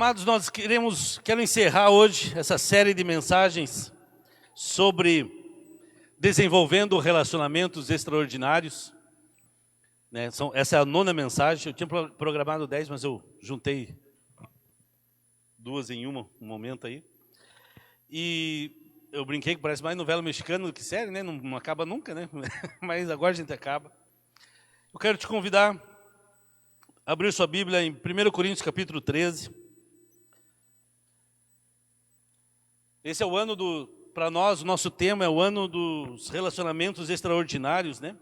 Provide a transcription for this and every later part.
Amados, quero encerrar hoje essa série de mensagens sobre desenvolvendo relacionamentos extraordinários. Essa é a 9ª mensagem. Eu tinha programado 10, mas eu juntei 2 em um momento aí. E eu brinquei que parece mais novela mexicana do que série, né? Não acaba nunca, né? Mas agora a gente acaba. Eu quero te convidar a abrir sua Bíblia em 1 Coríntios capítulo 13. Esse é o ano para nós, o nosso tema é o ano dos relacionamentos extraordinários, né?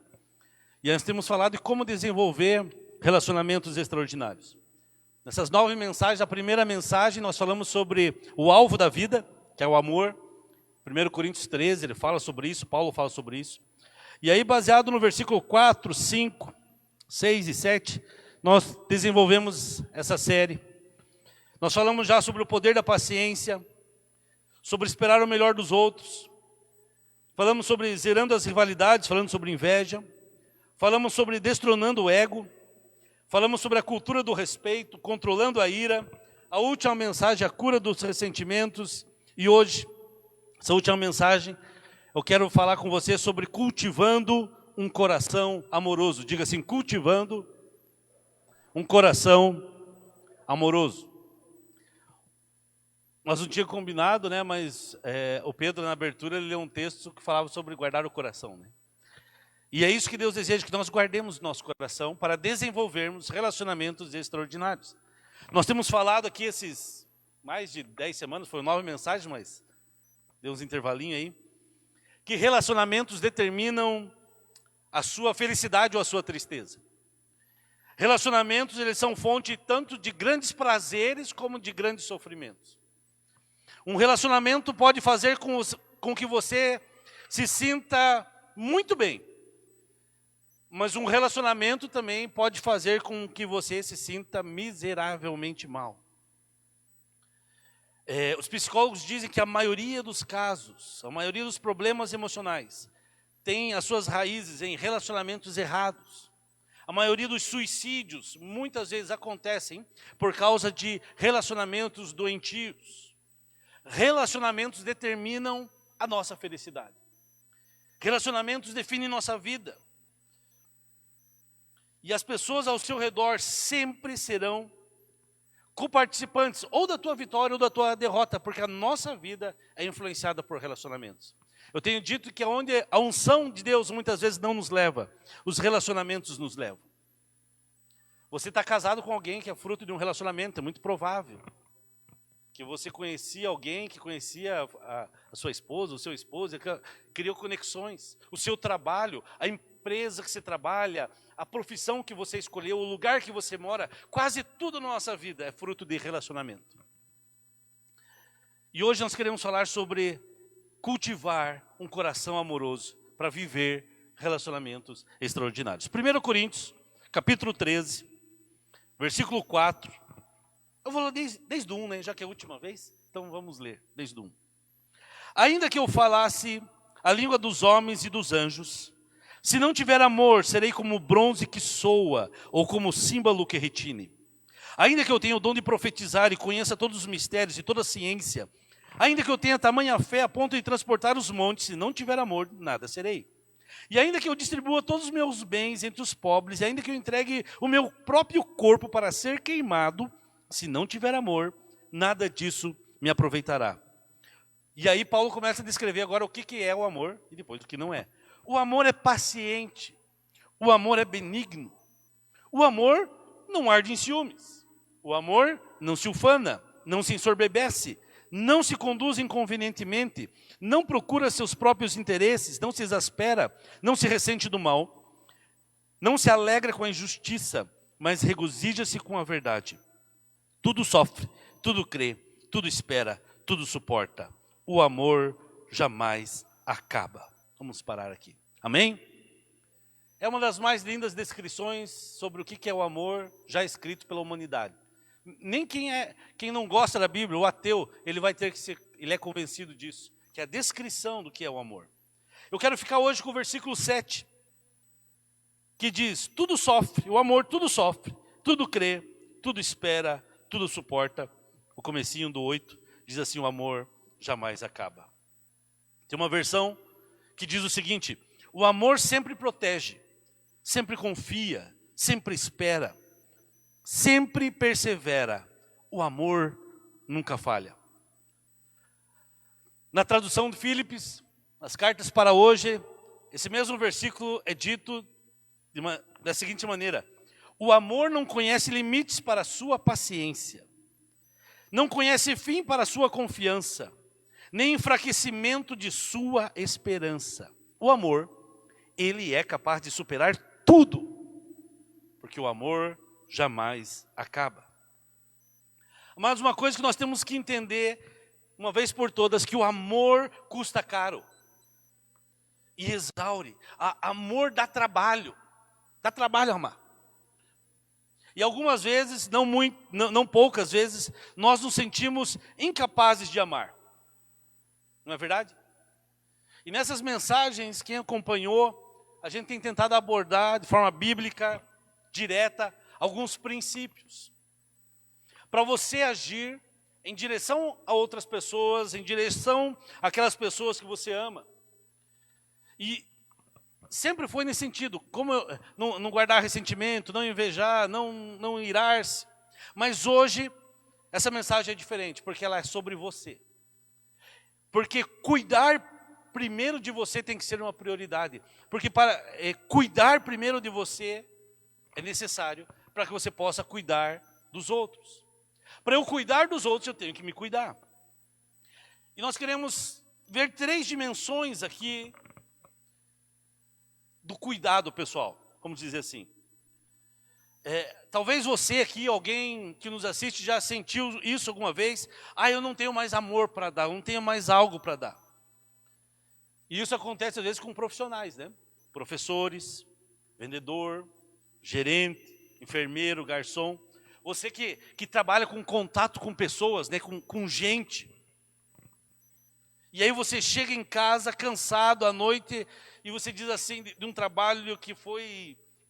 E nós temos falado de como desenvolver relacionamentos extraordinários. Nessas 9 mensagens, a primeira mensagem nós falamos sobre o alvo da vida, que é o amor. 1 Coríntios 13, ele fala sobre isso, Paulo fala sobre isso. E aí, baseado no versículo 4, 5, 6 e 7, nós desenvolvemos essa série. Nós falamos já sobre o poder da paciência, sobre esperar o melhor dos outros. Falamos sobre zerando as rivalidades, falando sobre inveja. Falamos sobre destronando o ego. Falamos sobre a cultura do respeito, controlando a ira. A última mensagem, a cura dos ressentimentos. E hoje, essa última mensagem, eu quero falar com você sobre cultivando um coração amoroso. Diga assim, cultivando um coração amoroso. Nós não tínhamos combinado, né? Mas o Pedro, na abertura, ele leu um texto que falava sobre guardar o coração, né? E é isso que Deus deseja, que nós guardemos nosso coração para desenvolvermos relacionamentos extraordinários. Nós temos falado aqui esses mais de 10 semanas, foram 9 mensagens, mas deu uns intervalinhos aí, que relacionamentos determinam a sua felicidade ou a sua tristeza. Relacionamentos, eles são fonte tanto de grandes prazeres como de grandes sofrimentos. Um relacionamento pode fazer com que você se sinta muito bem. Mas um relacionamento também pode fazer com que você se sinta miseravelmente mal. Os psicólogos dizem que a maioria dos casos, a maioria dos problemas emocionais, tem as suas raízes em relacionamentos errados. A maioria dos suicídios, muitas vezes, acontecem por causa de relacionamentos doentios. Relacionamentos determinam a nossa felicidade. Relacionamentos definem nossa vida. E as pessoas ao seu redor sempre serão coparticipantes ou da tua vitória ou da tua derrota, porque a nossa vida é influenciada por relacionamentos. Eu tenho dito que onde a unção de Deus muitas vezes não nos leva, os relacionamentos nos levam. Você está casado com alguém que é fruto de um relacionamento, é muito provável que você conhecia alguém que conhecia a sua esposa, o seu esposo, criou conexões. O seu trabalho, a empresa que você trabalha, a profissão que você escolheu, o lugar que você mora, quase tudo na nossa vida é fruto de relacionamento. E hoje nós queremos falar sobre cultivar um coração amoroso para viver relacionamentos extraordinários. 1 Coríntios, capítulo 13, versículo 4. Eu vou ler desde o 1, né? Já que é a última vez, então vamos ler desde o 1. Ainda que eu falasse a língua dos homens e dos anjos, se não tiver amor, serei como bronze que soa, ou como símbolo que retine. Ainda que eu tenha o dom de profetizar e conheça todos os mistérios e toda a ciência, ainda que eu tenha tamanha fé a ponto de transportar os montes, se não tiver amor, nada serei. E ainda que eu distribua todos os meus bens entre os pobres, e ainda que eu entregue o meu próprio corpo para ser queimado, se não tiver amor, nada disso me aproveitará. E aí Paulo começa a descrever agora o que é o amor e depois o que não é. O amor é paciente, o amor é benigno, o amor não arde em ciúmes, o amor não se ufana, não se ensoberbece, não se conduz inconvenientemente, não procura seus próprios interesses, não se exaspera, não se ressente do mal, não se alegra com a injustiça, mas regozija-se com a verdade. Tudo sofre, tudo crê, tudo espera, tudo suporta. O amor jamais acaba. Vamos parar aqui. Amém? É uma das mais lindas descrições sobre o que é o amor já escrito pela humanidade. Nem quem não gosta da Bíblia, o ateu, ele é convencido disso, que é a descrição do que é o amor. Eu quero ficar hoje com o versículo 7, que diz: tudo sofre, o amor tudo sofre, tudo crê, tudo espera, tudo suporta. o comecinho do 8, diz assim: o amor jamais acaba. Tem uma versão que diz o seguinte: o amor sempre protege, sempre confia, sempre espera, sempre persevera. O amor nunca falha. Na tradução de Phillips, as cartas para hoje, esse mesmo versículo é dito da seguinte maneira: o amor não conhece limites para a sua paciência, não conhece fim para a sua confiança, nem enfraquecimento de sua esperança. O amor, ele é capaz de superar tudo, porque o amor jamais acaba. Mas uma coisa que nós temos que entender, uma vez por todas, que o amor custa caro e exaure. Amor dá trabalho amar. E algumas vezes, não poucas vezes, nós nos sentimos incapazes de amar. Não é verdade? E nessas mensagens, quem acompanhou, a gente tem tentado abordar de forma bíblica, direta, alguns princípios. Para você agir em direção a outras pessoas, em direção àquelas pessoas que você ama. E sempre foi nesse sentido, como não guardar ressentimento, não invejar, não irar-se. Mas hoje, essa mensagem é diferente, porque ela é sobre você. Porque cuidar primeiro de você tem que ser uma prioridade. Porque para cuidar primeiro de você é necessário para que você possa cuidar dos outros. Para eu cuidar dos outros, eu tenho que me cuidar. E nós queremos ver 3 dimensões aqui do cuidado pessoal, vamos dizer assim. Talvez você aqui, alguém que nos assiste, já sentiu isso alguma vez. Eu não tenho mais amor para dar, eu não tenho mais algo para dar. E isso acontece às vezes com profissionais, né? Professores, vendedor, gerente, enfermeiro, garçom. Você que trabalha com contato com pessoas, né? com gente. E aí você chega em casa cansado à noite e você diz assim, de um trabalho que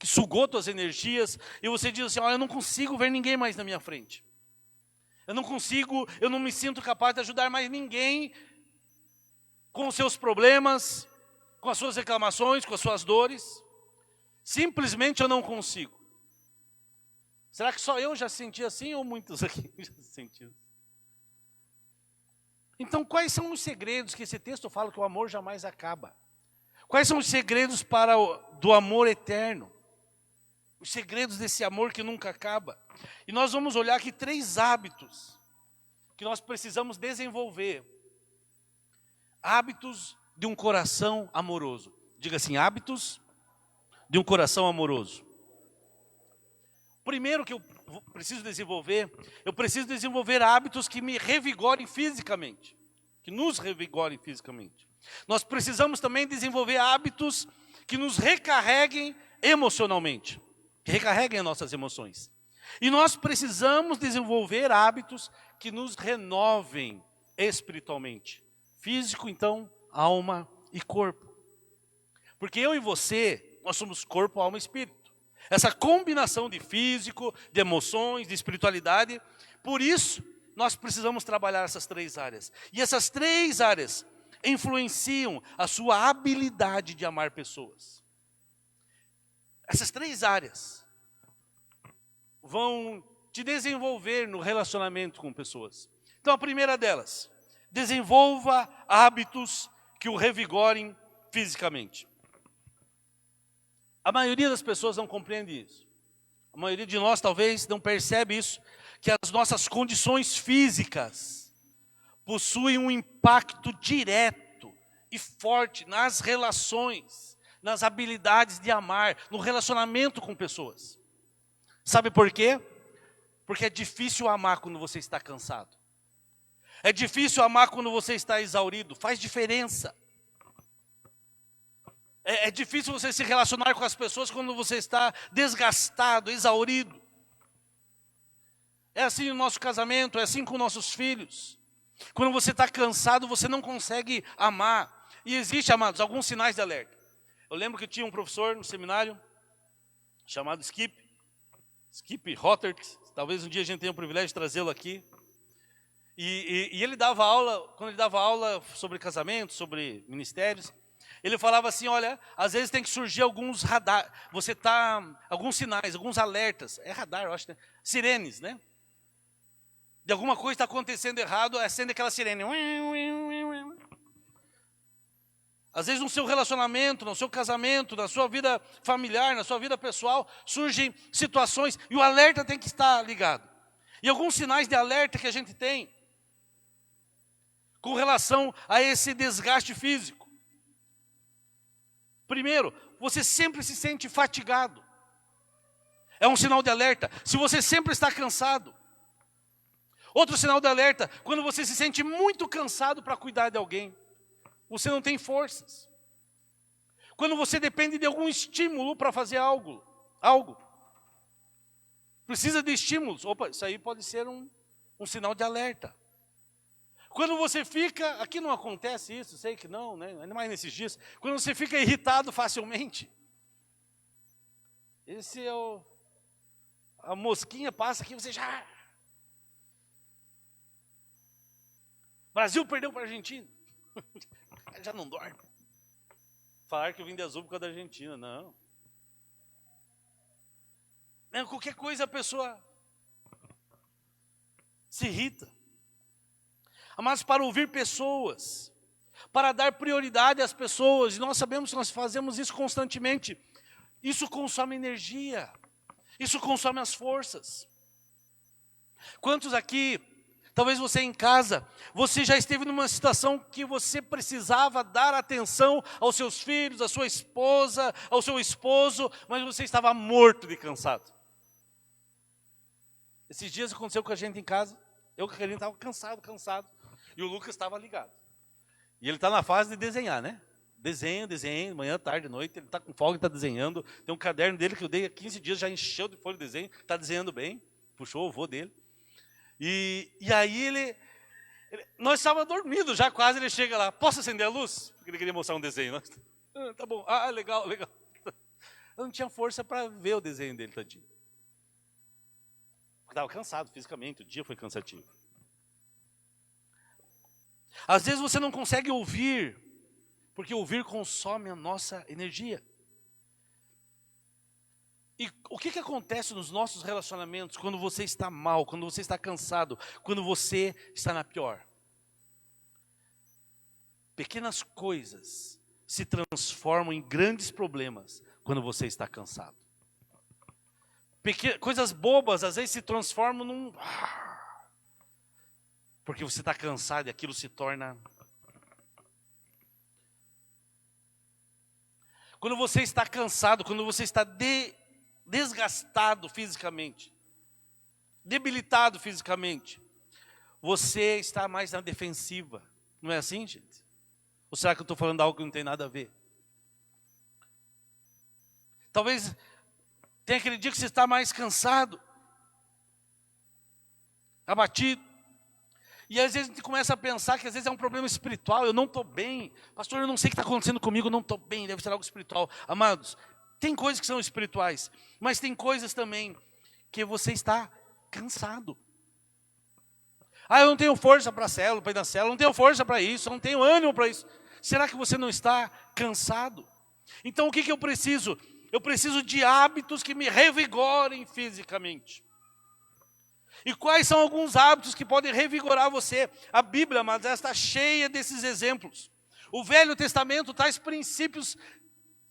sugou suas energias, e você diz assim: eu não consigo ver ninguém mais na minha frente. Eu não me sinto capaz de ajudar mais ninguém com os seus problemas, com as suas reclamações, com as suas dores. Simplesmente eu não consigo. Será que só eu já senti assim ou muitos aqui já sentiram? Então, quais são os segredos que esse texto fala que o amor jamais acaba? Quais são os segredos do amor eterno? Os segredos desse amor que nunca acaba. E nós vamos olhar aqui 3 hábitos que nós precisamos desenvolver. Hábitos de um coração amoroso. Diga assim: hábitos de um coração amoroso. Primeiro que eu preciso desenvolver hábitos que me revigorem fisicamente, que nos revigorem fisicamente. Nós precisamos também desenvolver hábitos que nos recarreguem emocionalmente, que recarreguem as nossas emoções. E nós precisamos desenvolver hábitos que nos renovem espiritualmente. Físico, então, alma e corpo. Porque eu e você, nós somos corpo, alma e espírito. Essa combinação de físico, de emoções, de espiritualidade. Por isso, nós precisamos trabalhar essas 3 áreas. E essas 3 áreas influenciam a sua habilidade de amar pessoas. Essas 3 áreas vão te desenvolver no relacionamento com pessoas. Então, a primeira delas: desenvolva hábitos que o revigorem fisicamente. A maioria das pessoas não compreende isso. A maioria de nós talvez não percebe isso, que as nossas condições físicas possuem um impacto direto e forte nas relações, nas habilidades de amar, no relacionamento com pessoas. Sabe por quê? Porque é difícil amar quando você está cansado. É difícil amar quando você está exaurido. Faz diferença. É difícil você se relacionar com as pessoas quando você está desgastado, exaurido. É assim no nosso casamento, é assim com nossos filhos. Quando você está cansado, você não consegue amar. E existe, amados, alguns sinais de alerta. Eu lembro que tinha um professor no seminário, chamado Skip Rottert. Talvez um dia a gente tenha o privilégio de trazê-lo aqui. E ele dava aula, quando ele dava aula sobre casamento, sobre ministérios, ele falava assim, olha, às vezes tem que surgir alguns radar, alguns sinais, alguns alertas, é radar, eu acho, né? Sirenes, né? De alguma coisa está acontecendo errado, acende aquela sirene. Às vezes no seu relacionamento, no seu casamento, na sua vida familiar, na sua vida pessoal, surgem situações e o alerta tem que estar ligado. E alguns sinais de alerta que a gente tem com relação a esse desgaste físico. Primeiro, você sempre se sente fatigado. É um sinal de alerta. Se você sempre está cansado. Outro sinal de alerta, quando você se sente muito cansado para cuidar de alguém. Você não tem forças. Quando você depende de algum estímulo para fazer algo. Precisa de estímulos. Opa, isso aí pode ser um sinal de alerta. Quando você fica, aqui não acontece isso, sei que não, né? Ainda mais nesses dias. Quando você fica irritado facilmente. Esse é a mosquinha passa aqui, você já... Brasil perdeu para a Argentina. Já não dorme. Falar que eu vim de azul por causa da Argentina, não. Qualquer coisa a pessoa se irrita. Mas para ouvir pessoas, para dar prioridade às pessoas, e nós sabemos que nós fazemos isso constantemente, isso consome energia, isso consome as forças. Quantos aqui, talvez você em casa, você já esteve numa situação que você precisava dar atenção aos seus filhos, à sua esposa, ao seu esposo, mas você estava morto de cansado. Esses dias aconteceu com a gente em casa, eu com a Karine estava cansado, e o Lucas estava ligado. E ele está na fase de desenhar, né? Desenha, manhã, tarde, noite, ele está com folga, está desenhando. Tem um caderno dele que eu dei há 15 dias, já encheu de folha de desenho, está desenhando bem, puxou o vô dele. E aí nós estávamos dormindo já quase, ele chega lá, posso acender a luz? Porque ele queria mostrar um desenho. Tá bom, legal. Eu não tinha força para ver o desenho dele, tadinho. Estava cansado fisicamente, o dia foi cansativo. Às vezes você não consegue ouvir, porque ouvir consome a nossa energia. E o que acontece nos nossos relacionamentos quando você está mal, quando você está cansado, quando você está na pior? Pequenas coisas se transformam em grandes problemas quando você está cansado. Coisas bobas às vezes se transformam num... Porque você está cansado e aquilo se torna... Quando você está cansado, quando você está desgastado fisicamente, debilitado fisicamente, você está mais na defensiva. Não é assim, gente? Ou será que eu estou falando algo que não tem nada a ver? Talvez tenha aquele dia que você está mais cansado, abatido. E às vezes a gente começa a pensar que às vezes é um problema espiritual, eu não estou bem. Pastor, eu não sei o que está acontecendo comigo, eu não estou bem, deve ser algo espiritual. Amados, tem coisas que são espirituais, mas tem coisas também que você está cansado. Eu não tenho força para a célula, para ir na célula, não tenho força para isso, eu não tenho ânimo para isso. Será que você não está cansado? Então o que eu preciso? Eu preciso de hábitos que me revigorem fisicamente. E quais são alguns hábitos que podem revigorar você? A Bíblia, mas ela está cheia desses exemplos. O Velho Testamento traz princípios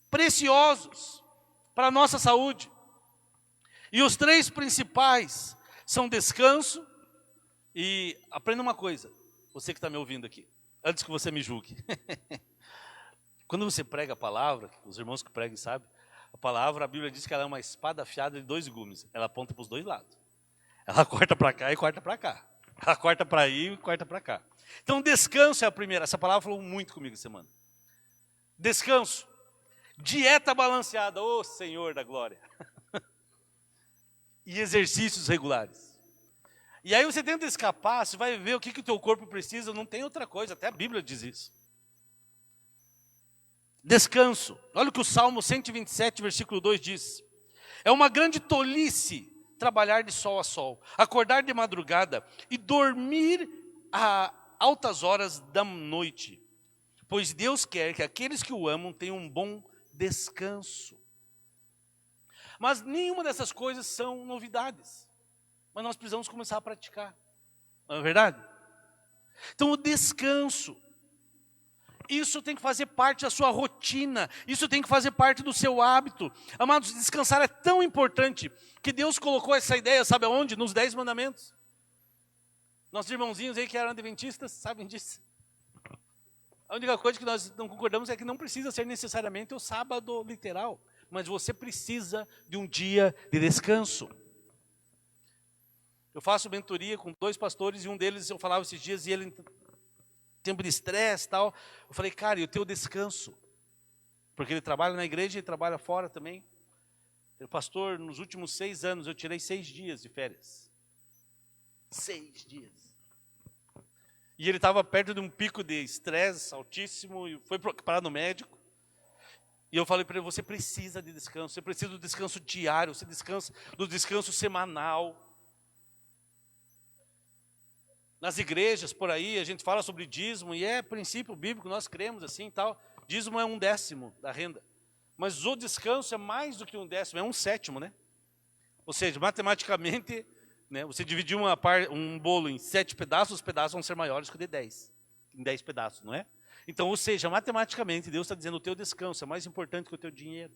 preciosos para a nossa saúde. E os 3 principais são descanso e... Aprenda uma coisa, você que está me ouvindo aqui, antes que você me julgue. Quando você prega a palavra, os irmãos que pregam sabem, a palavra, a Bíblia diz que ela é uma espada afiada de 2 gumes. Ela aponta para os 2 lados. Ela corta para cá e corta para cá. Ela corta para aí e corta para cá. Então, descanso é a primeira. Essa palavra falou muito comigo essa semana. Descanso. Dieta balanceada. Ô Senhor da glória. E exercícios regulares. E aí você tenta escapar, você vai ver o que o teu corpo precisa. Não tem outra coisa. Até a Bíblia diz isso. Descanso. Olha o que o Salmo 127, versículo 2 diz. É uma grande tolice trabalhar de sol a sol, acordar de madrugada e dormir a altas horas da noite, pois Deus quer que aqueles que o amam tenham um bom descanso. Mas nenhuma dessas coisas são novidades. Mas nós precisamos começar a praticar. Não é verdade? Então o descanso, isso tem que fazer parte da sua rotina. Isso tem que fazer parte do seu hábito. Amados, descansar é tão importante que Deus colocou essa ideia, sabe aonde? Nos 10 mandamentos. Nossos irmãozinhos aí que eram adventistas sabem disso. A única coisa que nós não concordamos é que não precisa ser necessariamente o sábado literal. Mas você precisa de um dia de descanso. Eu faço mentoria com 2 pastores e um deles eu falava esses dias e ele, tempo de estresse e tal, eu falei, cara, e o teu descanso? Porque ele trabalha na igreja e trabalha fora também. Eu, pastor, nos últimos 6 anos eu tirei 6 dias de férias. 6 dias. E ele estava perto de um pico de estresse altíssimo e foi parar no médico. E eu falei para ele, você precisa de descanso, você precisa do descanso diário, você descansa do descanso semanal. Nas igrejas, por aí, a gente fala sobre dízimo, e é princípio bíblico, nós cremos assim e tal. Dízimo é 1/10 da renda. Mas o descanso é mais do que 1/10, é 1/7, né? Ou seja, matematicamente, né, você dividir um bolo em 7 pedaços, os pedaços vão ser maiores que o de 10. Em 10 pedaços, não é? Então, ou seja, matematicamente, Deus está dizendo, o teu descanso é mais importante que o teu dinheiro.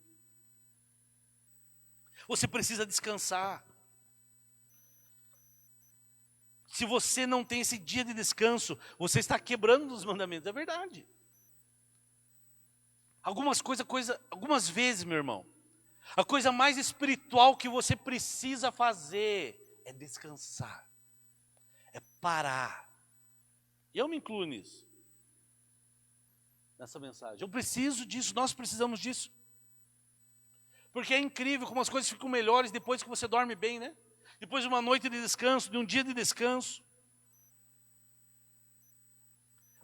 Você precisa descansar. Se você não tem esse dia de descanso, você está quebrando os mandamentos, é verdade. Algumas vezes, meu irmão, a coisa mais espiritual que você precisa fazer é descansar, é parar. E eu me incluo nisso. Nessa mensagem. Eu preciso disso, nós precisamos disso. Porque é incrível como as coisas ficam melhores depois que você dorme bem, né? Depois de uma noite de descanso, de um dia de descanso.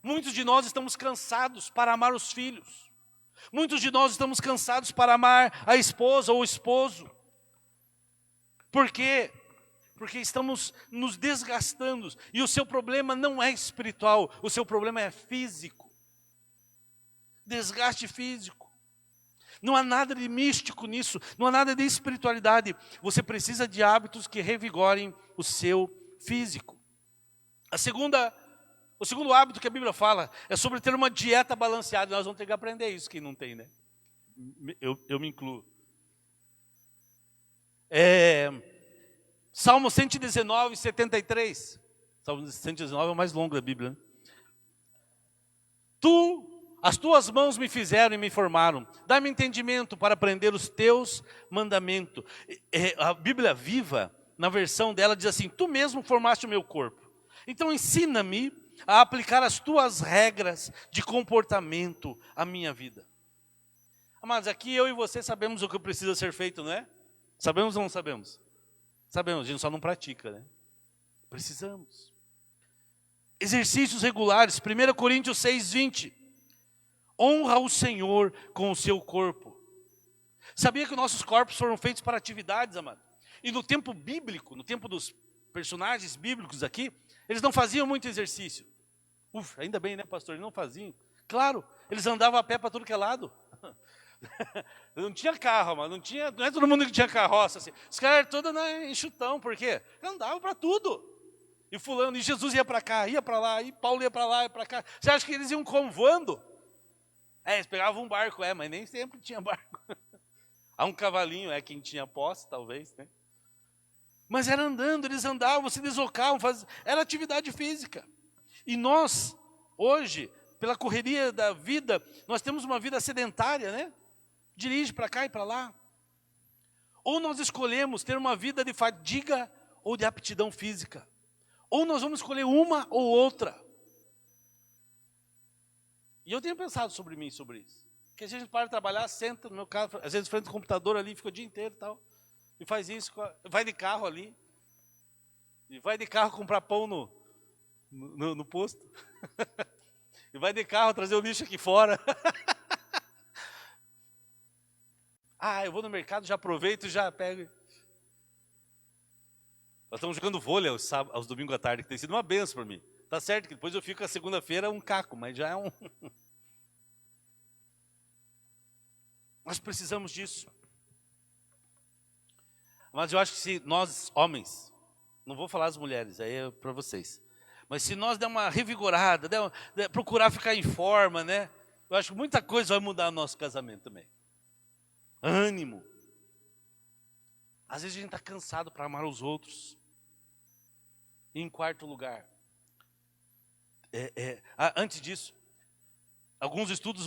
Muitos de nós estamos cansados para amar os filhos. Muitos de nós estamos cansados para amar a esposa ou o esposo. Por quê? Porque estamos nos desgastando. E o seu problema não é espiritual, o seu problema é físico. Desgaste físico. Não há nada de místico nisso, não há nada de espiritualidade. Você precisa de hábitos que revigorem o seu físico. O segundo hábito que a Bíblia fala é sobre ter uma dieta balanceada. Nós vamos ter que aprender isso, quem não tem, né? Eu me incluo. Salmo 119, 73. Salmo 119 é o mais longo da Bíblia, né? As tuas mãos me fizeram e me formaram. Dá-me entendimento para aprender os teus mandamentos. A Bíblia Viva, na versão dela, diz assim, tu mesmo formaste o meu corpo. Então ensina-me a aplicar as tuas regras de comportamento à minha vida. Amados, aqui eu e você sabemos o que precisa ser feito, não é? Sabemos ou não sabemos? Sabemos, a gente só não pratica, né? Precisamos. Exercícios regulares, 1 Coríntios 6:20. Honra o Senhor com o seu corpo. Sabia que nossos corpos foram feitos para atividades, amado? E no tempo bíblico, no tempo dos personagens bíblicos aqui, eles não faziam muito exercício. Ainda bem, né, pastor? Eles não faziam. Claro, eles andavam a pé para tudo que é lado. Não tinha carro, mano. Não é todo mundo que tinha carroça. Assim. Os caras eram todos enxutão, por quê? Andavam para tudo. E fulano, e Jesus ia para cá, ia para lá, e Paulo ia para lá, ia para cá. Você acha que eles iam convoando? Eles pegavam um barco, mas nem sempre tinha barco. Há um cavalinho, quem tinha posse, talvez, né? Mas era andando, eles andavam, se deslocavam, era atividade física. E nós, hoje, pela correria da vida, nós temos uma vida sedentária, né? Dirige para cá e para lá. Ou nós escolhemos ter uma vida de fadiga ou de aptidão física. Ou nós vamos escolher uma ou outra. E eu tenho pensado sobre mim, sobre isso. Porque a gente para de trabalhar, senta no meu carro, às vezes frente ao computador ali, fica o dia inteiro e tal. E faz isso, vai de carro ali. E vai de carro comprar pão no posto. E vai de carro trazer o lixo aqui fora. Eu vou no mercado, já aproveito e já pego. Nós estamos jogando vôlei aos domingos à tarde, que tem sido uma benção para mim. Tá certo que depois eu fico a segunda-feira um caco, mas já é um... Nós precisamos disso. Mas eu acho que se nós, homens, não vou falar as mulheres, aí é para vocês, mas se nós der uma revigorada, procurar ficar em forma, né? Eu acho que muita coisa vai mudar no nosso casamento também. Ânimo. Às vezes a gente está cansado para amar os outros. E em quarto lugar, antes disso, alguns estudos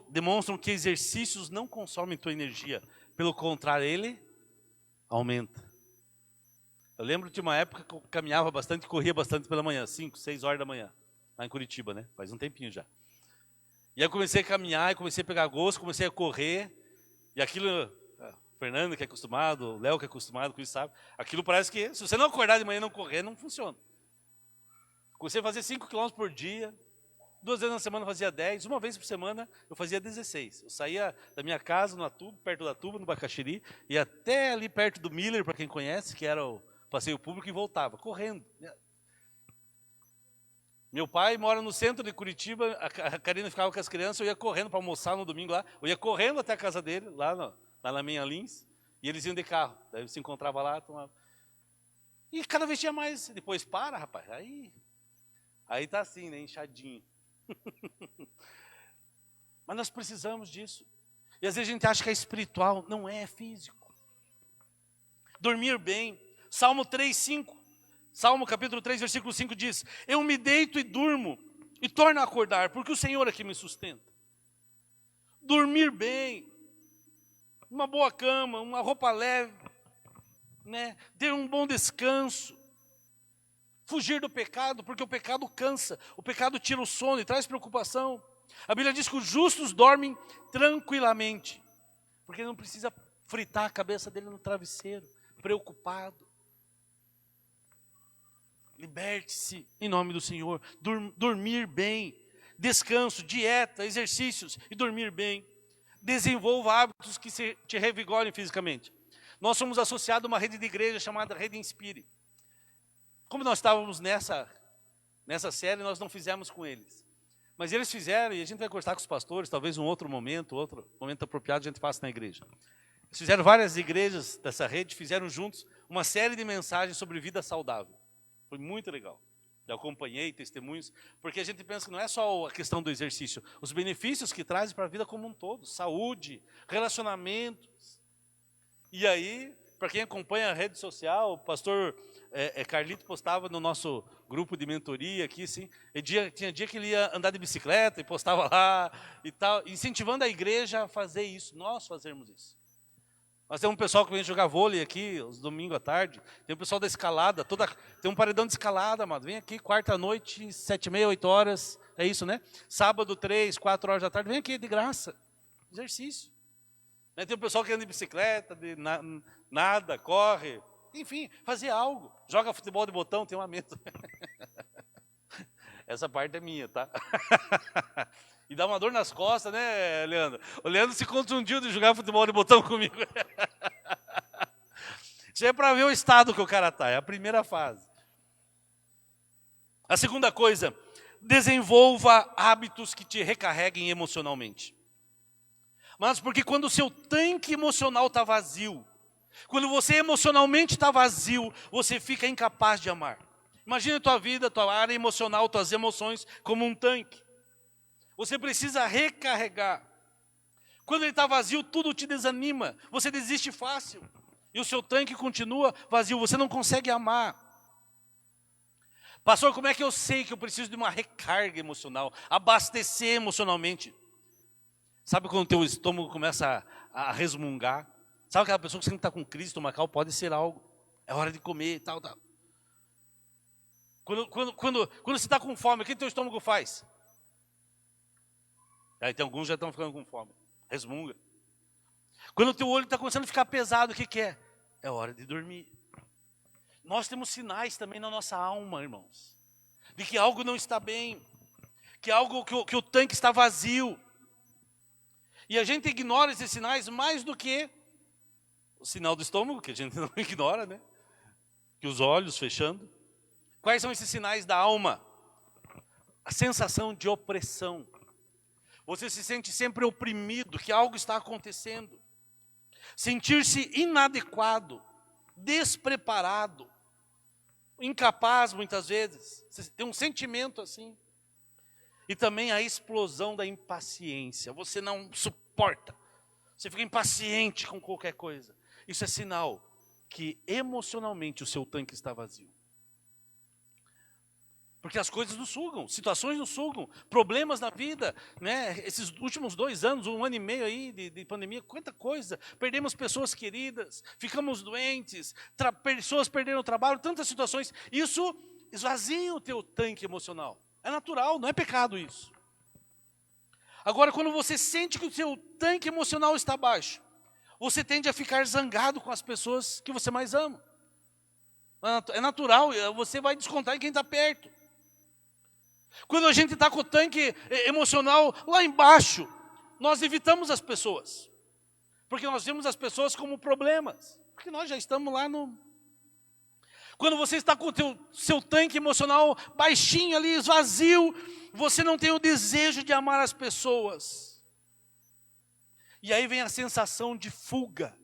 demonstram que exercícios não consomem tua energia. Pelo contrário, ele aumenta. Eu lembro de uma época que eu caminhava bastante, corria bastante pela manhã, 5, 6 horas da manhã, lá em Curitiba, né? Faz um tempinho já. E aí eu comecei a caminhar, comecei a pegar gosto, comecei a correr, e aquilo, o Fernando que é acostumado, o Léo que é acostumado com isso, sabe? Aquilo parece que, se você não acordar de manhã e não correr, não funciona. Comecei a fazer 5 km por dia, 2 vezes na semana eu fazia 10, uma vez por semana eu fazia 16. Eu saía da minha casa, no Atuba, perto da Atuba, no Bacaxiri, e até ali perto do Miller, para quem conhece, que era o passeio público, e voltava, correndo. Meu pai mora no centro de Curitiba, a Karina ficava com as crianças, eu ia correndo para almoçar no domingo lá, eu ia correndo até a casa dele, lá na minha Lins, e eles iam de carro, daí se encontrava lá, tomava. E cada vez tinha mais, depois para, rapaz, aí tá assim, né, inchadinho. Mas nós precisamos disso. E às vezes a gente acha que é espiritual, não é físico. Dormir bem. Salmo 3:5. Salmo capítulo 3, versículo 5 diz: eu me deito e durmo e torno a acordar, porque o Senhor é que me sustenta. Dormir bem, uma boa cama, uma roupa leve, né? Ter um bom descanso. Fugir do pecado, porque o pecado cansa, o pecado tira o sono e traz preocupação. A Bíblia diz que os justos dormem tranquilamente, porque não precisa fritar a cabeça dele no travesseiro, preocupado. Liberte-se em nome do Senhor. Dormir bem, descanso, dieta, exercícios e dormir bem. Desenvolva hábitos que te revigorem fisicamente. Nós somos associados a uma rede de igreja chamada Rede Inspire. Como nós estávamos nessa série, nós não fizemos com eles. Mas eles fizeram, e a gente vai conversar com os pastores, talvez outro momento apropriado a gente faça na igreja. Eles fizeram várias igrejas dessa rede, fizeram juntos uma série de mensagens sobre vida saudável. Foi muito legal. Eu acompanhei testemunhos, porque a gente pensa que não é só a questão do exercício, os benefícios que traz para a vida como um todo, saúde, relacionamentos. E aí, para quem acompanha a rede social, o pastor Carlito postava no nosso grupo de mentoria aqui, assim, tinha dia que ele ia andar de bicicleta e postava lá e tal, incentivando a igreja a fazer isso, nós fazermos isso. Nós temos um pessoal que vem jogar vôlei aqui, os domingos à tarde, tem um pessoal da escalada, tem um paredão de escalada, amado, vem aqui quarta-noite, 7h30, 8 horas, é isso, né? Sábado, 3, 4 horas da tarde, vem aqui de graça, exercício. Tem um pessoal que anda de bicicleta, nada, corre, enfim, fazer algo. Joga futebol de botão, tem uma mesa. Essa parte é minha, tá? E dá uma dor nas costas, né, Leandro? O Leandro se contundiu de jogar futebol de botão comigo. Isso é para ver o estado que o cara está, é a primeira fase. A segunda coisa, desenvolva hábitos que te recarreguem emocionalmente. Mas porque quando o seu tanque emocional está vazio, quando você emocionalmente está vazio, você fica incapaz de amar. Imagina a tua vida, tua área emocional, tuas emoções como um tanque. Você precisa recarregar. Quando ele está vazio, tudo te desanima. Você desiste fácil. E o seu tanque continua vazio. Você não consegue amar. Pastor, como é que eu sei que eu preciso de uma recarga emocional? Abastecer emocionalmente. Sabe quando o teu estômago começa a resmungar? Sabe aquela pessoa que sempre está com crise estomacal? Pode ser algo. É hora de comer e tal. Quando você está com fome, o que o teu estômago faz? Aí tem alguns que já estão ficando com fome. Resmunga. Quando o teu olho está começando a ficar pesado, o que é? É hora de dormir. Nós temos sinais também na nossa alma, irmãos. De que algo não está bem. Que o tanque está vazio. E a gente ignora esses sinais mais do que o sinal do estômago, que a gente não ignora, né? Que os olhos fechando. Quais são esses sinais da alma? A sensação de opressão. Você se sente sempre oprimido, que algo está acontecendo. Sentir-se inadequado, despreparado, incapaz muitas vezes. Você tem um sentimento assim. E também a explosão da impaciência. Você não suporta. Você fica impaciente com qualquer coisa. Isso é sinal que emocionalmente o seu tanque está vazio. Porque as coisas nos sugam, situações nos sugam, problemas na vida, né? Esses últimos 2 anos, 1 ano e meio aí de pandemia, quanta coisa. Perdemos pessoas queridas, ficamos doentes, pessoas perderam o trabalho, tantas situações. Isso esvazia o teu tanque emocional. É natural, não é pecado isso. Agora, quando você sente que o seu tanque emocional está baixo, você tende a ficar zangado com as pessoas que você mais ama. É natural, você vai descontar em quem está perto. Quando a gente está com o tanque emocional lá embaixo, nós evitamos as pessoas. Porque nós vemos as pessoas como problemas. Porque nós já estamos lá no... Quando você está com o seu tanque emocional baixinho ali, vazio, você não tem o desejo de amar as pessoas. E aí vem a sensação de fuga.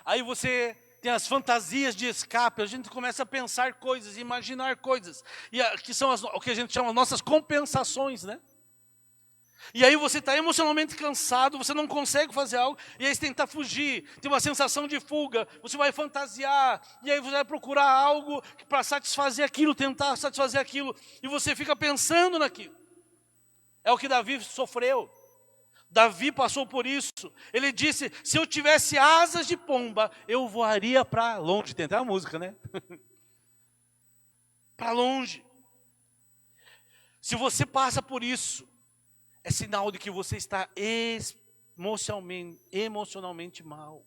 Aí você tem as fantasias de escape, a gente começa a pensar coisas, imaginar coisas, que são o que a gente chama de nossas compensações, né? E aí você está emocionalmente cansado, você não consegue fazer algo, e aí você tenta fugir, tem uma sensação de fuga, você vai fantasiar, e aí você vai procurar algo para satisfazer aquilo, tentar satisfazer aquilo, e você fica pensando naquilo. É o que Davi sofreu. Davi passou por isso. Ele disse, se eu tivesse asas de pomba, eu voaria para longe. Tem até a música, né? Para longe. Se você passa por isso, é sinal de que você está emocionalmente mal.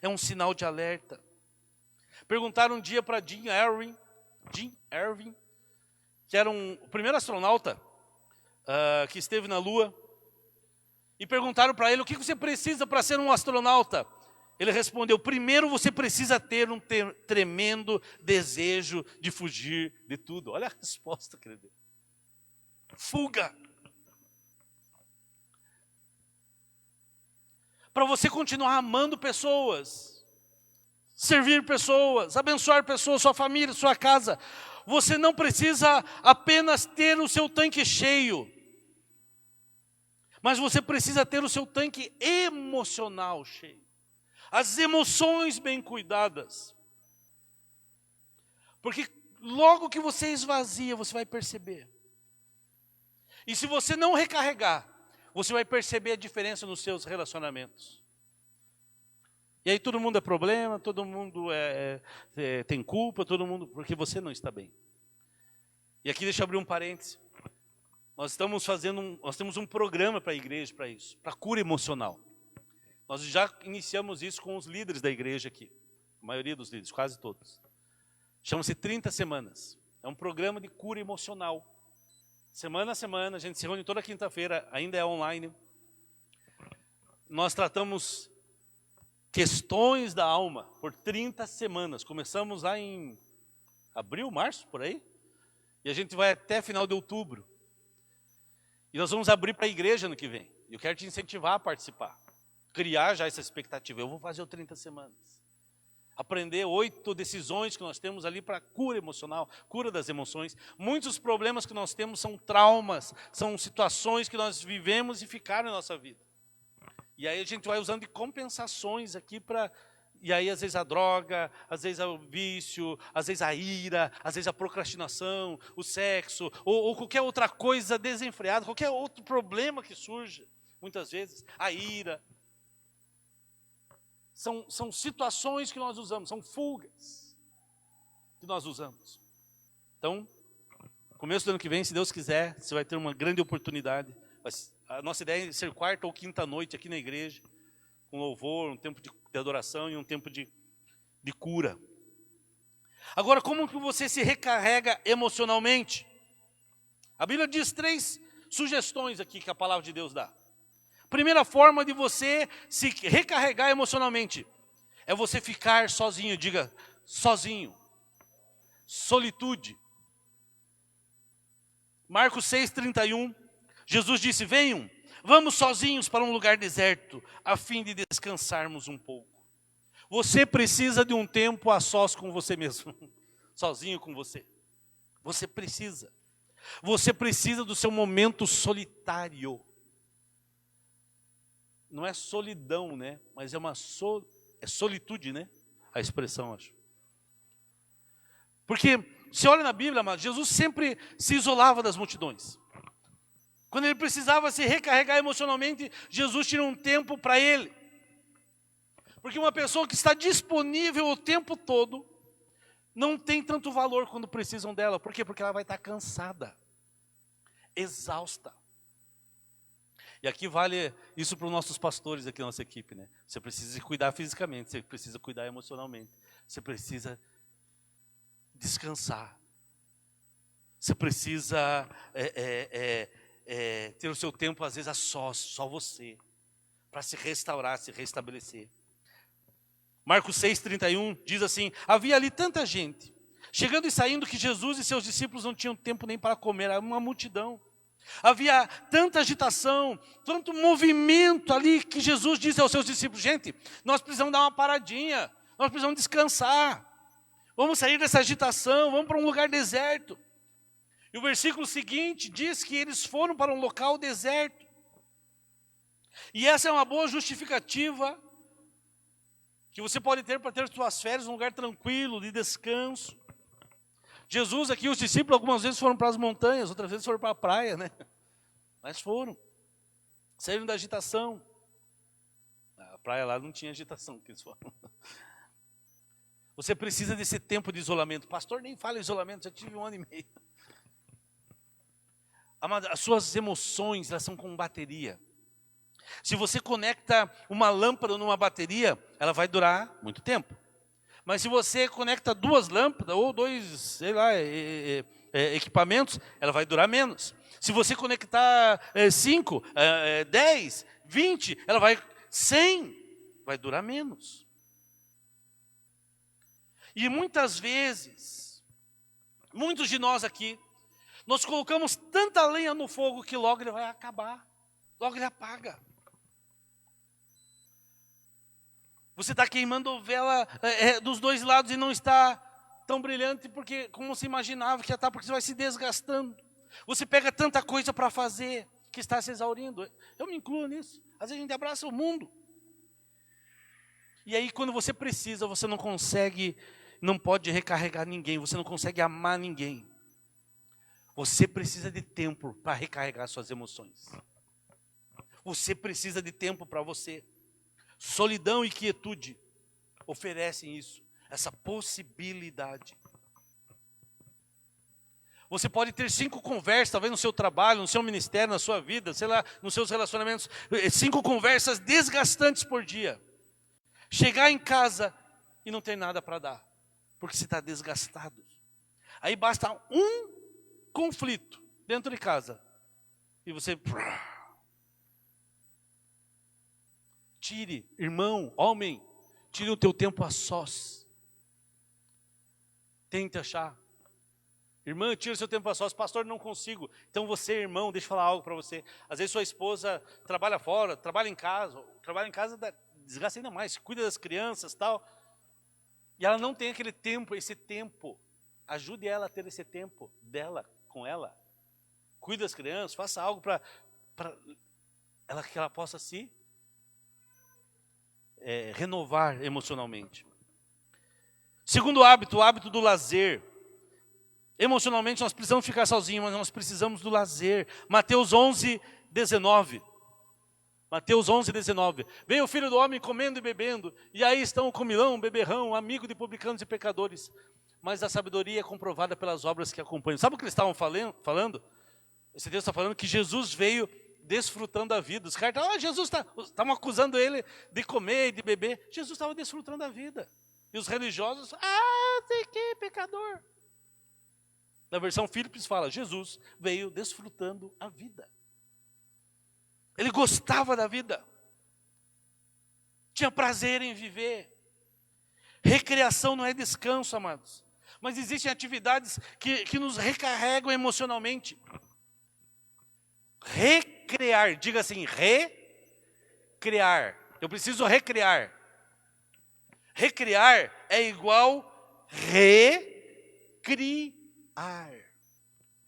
É um sinal de alerta. Perguntaram um dia para Jim Irving, que era o primeiro astronauta que esteve na Lua. E perguntaram para ele, o que você precisa para ser um astronauta? Ele respondeu, primeiro você precisa ter um tremendo desejo de fugir de tudo. Olha a resposta, querido. Fuga. Para você continuar amando pessoas, servir pessoas, abençoar pessoas, sua família, sua casa, você não precisa apenas ter o seu tanque cheio, mas você precisa ter o seu tanque emocional cheio. As emoções bem cuidadas. Porque logo que você esvazia, você vai perceber. E se você não recarregar, você vai perceber a diferença nos seus relacionamentos. E aí todo mundo é problema, todo mundo tem culpa, todo mundo, porque você não está bem. E aqui deixa eu abrir um parêntese. Nós temos um programa para a igreja para isso, para cura emocional. Nós já iniciamos isso com os líderes da igreja aqui, a maioria dos líderes, quase todos. Chama-se 30 semanas. É um programa de cura emocional. Semana a semana, a gente se reúne toda quinta-feira, ainda é online. Nós tratamos questões da alma por 30 semanas. Começamos lá em abril, março, por aí. E a gente vai até final de outubro. E nós vamos abrir para a igreja no que vem. E eu quero te incentivar a participar. Criar já essa expectativa. Eu vou fazer o 30 semanas. Aprender 8 decisões que nós temos ali para cura emocional, cura das emoções. Muitos problemas que nós temos são traumas, são situações que nós vivemos e ficaram na nossa vida. E aí a gente vai usando de compensações aqui para... E aí às vezes a droga, às vezes o vício, às vezes a ira, às vezes a procrastinação, o sexo, ou qualquer outra coisa desenfreada, qualquer outro problema que surja, muitas vezes, a ira. São situações que nós usamos, são fugas que nós usamos. Então, começo do ano que vem, se Deus quiser, você vai ter uma grande oportunidade. A nossa ideia é ser quarta ou quinta noite aqui na igreja, com louvor, um tempo de adoração e um tempo de cura. Agora, como que você se recarrega emocionalmente? A Bíblia diz 3 sugestões aqui que a palavra de Deus dá. Primeira forma de você se recarregar emocionalmente é você ficar sozinho. Diga, sozinho. Solitude. Marcos 6:31, Jesus disse: venham, vamos sozinhos para um lugar deserto, a fim de descansarmos um pouco. Você precisa de um tempo a sós com você mesmo, sozinho com você. Você precisa. Você precisa do seu momento solitário. Não é solidão, né? Mas é é solitude, né? A expressão, acho. Porque, se olha na Bíblia, amado, Jesus sempre se isolava das multidões. Quando ele precisava se recarregar emocionalmente, Jesus tinha um tempo para ele. Porque uma pessoa que está disponível o tempo todo, não tem tanto valor quando precisam dela. Por quê? Porque ela vai estar cansada, exausta. E aqui vale isso para os nossos pastores aqui na nossa equipe, né? Você precisa se cuidar fisicamente, você precisa cuidar emocionalmente, você precisa descansar. Você precisa ter o seu tempo, às vezes, a sós, só você, para se restaurar, se restabelecer. Marcos 6:31 diz assim: havia ali tanta gente, chegando e saindo, que Jesus e seus discípulos não tinham tempo nem para comer, era uma multidão. Havia tanta agitação, tanto movimento ali, que Jesus disse aos seus discípulos: gente, nós precisamos dar uma paradinha, nós precisamos descansar. Vamos sair dessa agitação, vamos para um lugar deserto. E o versículo seguinte diz que eles foram para um local deserto. E essa é uma boa justificativa que você pode ter para ter suas férias num lugar tranquilo, de descanso. Jesus aqui, os discípulos, algumas vezes foram para as montanhas, outras vezes foram para a praia, né? Mas foram. Saíram da agitação. A praia lá não tinha agitação que eles foram. Você precisa desse tempo de isolamento. Pastor, nem fala isolamento, já tive 1 ano e meio. As suas emoções, elas são como bateria. Se você conecta uma lâmpada numa bateria, ela vai durar muito tempo. Mas se você conecta 2 lâmpadas ou 2, sei lá, equipamentos, ela vai durar menos. Se você conectar 5, 10, 20, ela vai 100, vai durar menos. E muitas vezes, muitos de nós aqui, nós colocamos tanta lenha no fogo que logo ele vai acabar, logo ele apaga. Você está queimando vela dos 2 lados e não está tão brilhante porque, como você imaginava que ia estar, porque você vai se desgastando. Você pega tanta coisa para fazer que está se exaurindo. Eu me incluo nisso. Às vezes a gente abraça o mundo. E aí quando você precisa, você não consegue, não pode recarregar ninguém, você não consegue amar ninguém. Você precisa de tempo para recarregar suas emoções. Você precisa de tempo para você. Solidão e quietude oferecem isso, essa possibilidade. Você pode ter 5 conversas, talvez no seu trabalho, no seu ministério, na sua vida, sei lá, nos seus relacionamentos, 5 conversas desgastantes por dia. Chegar em casa e não ter nada para dar, porque você está desgastado. Aí basta um conflito dentro de casa e você... Tire, irmão, homem, tire o teu tempo a sós. Tente achar. Irmã, tira o seu tempo a sós. Pastor, não consigo. Então você, irmão, deixa eu falar algo para você. Às vezes sua esposa trabalha fora, trabalha em casa. Trabalha em casa desgasta ainda mais, cuida das crianças e tal. E ela não tem aquele tempo, esse tempo. Ajude ela a ter esse tempo dela, com ela. Cuide das crianças, faça algo para que ela possa se renovar emocionalmente. Segundo hábito, o hábito do lazer. Emocionalmente nós precisamos ficar sozinhos, mas nós precisamos do lazer. Mateus 11:19. Mateus 11:19. Veio o Filho do Homem comendo e bebendo, e aí estão o comilão, o beberrão, amigo de publicanos e pecadores. Mas a sabedoria é comprovada pelas obras que acompanham. Sabe o que eles estavam falando? Esse Deus está falando que Jesus veio desfrutando da vida. Os caras estavam acusando ele de comer e de beber. Jesus estava desfrutando da vida. E os religiosos, sei que, pecador. Na versão Phillips fala, Jesus veio desfrutando a vida. Ele gostava da vida. Tinha prazer em viver. Recreação não é descanso, amados. Mas existem atividades que nos recarregam emocionalmente. Recriar, diga assim, recriar. Eu preciso recriar. Recriar é igual recriar.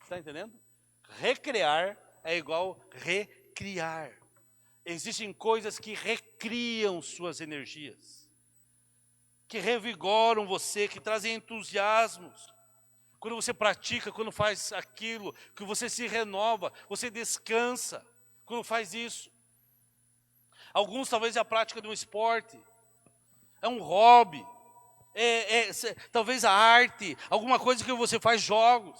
Está entendendo? Recriar é igual recriar. Existem coisas que recriam suas energias, que revigoram você, que trazem entusiasmos. Quando você pratica, quando faz aquilo, que você se renova, você descansa quando faz isso. Alguns talvez é a prática de um esporte, é um hobby, talvez a arte, alguma coisa que você faz, jogos.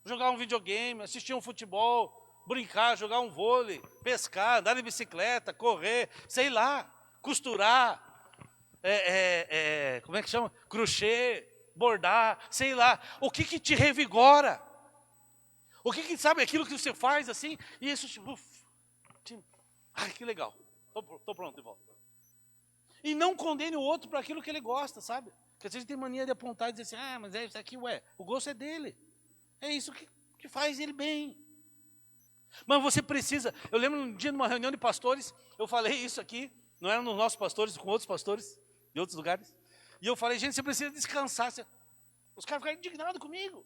Jogar um videogame, assistir um futebol, brincar, jogar um vôlei, pescar, andar de bicicleta, correr, sei lá, costurar, como é que chama? Crochê, bordar, sei lá. O que te revigora? O que sabe aquilo que você faz assim, e isso, ai, que legal, tô pronto de volta. E não condene o outro para aquilo que ele gosta, sabe? Porque às vezes tem mania de apontar e dizer assim, mas isso aqui, o gosto é dele. É isso que faz ele bem. Mas você precisa, eu lembro um dia numa reunião de pastores, eu falei isso aqui, não era nos nossos pastores, com outros pastores de outros lugares. E eu falei, gente, você precisa descansar. Os caras ficaram indignados comigo.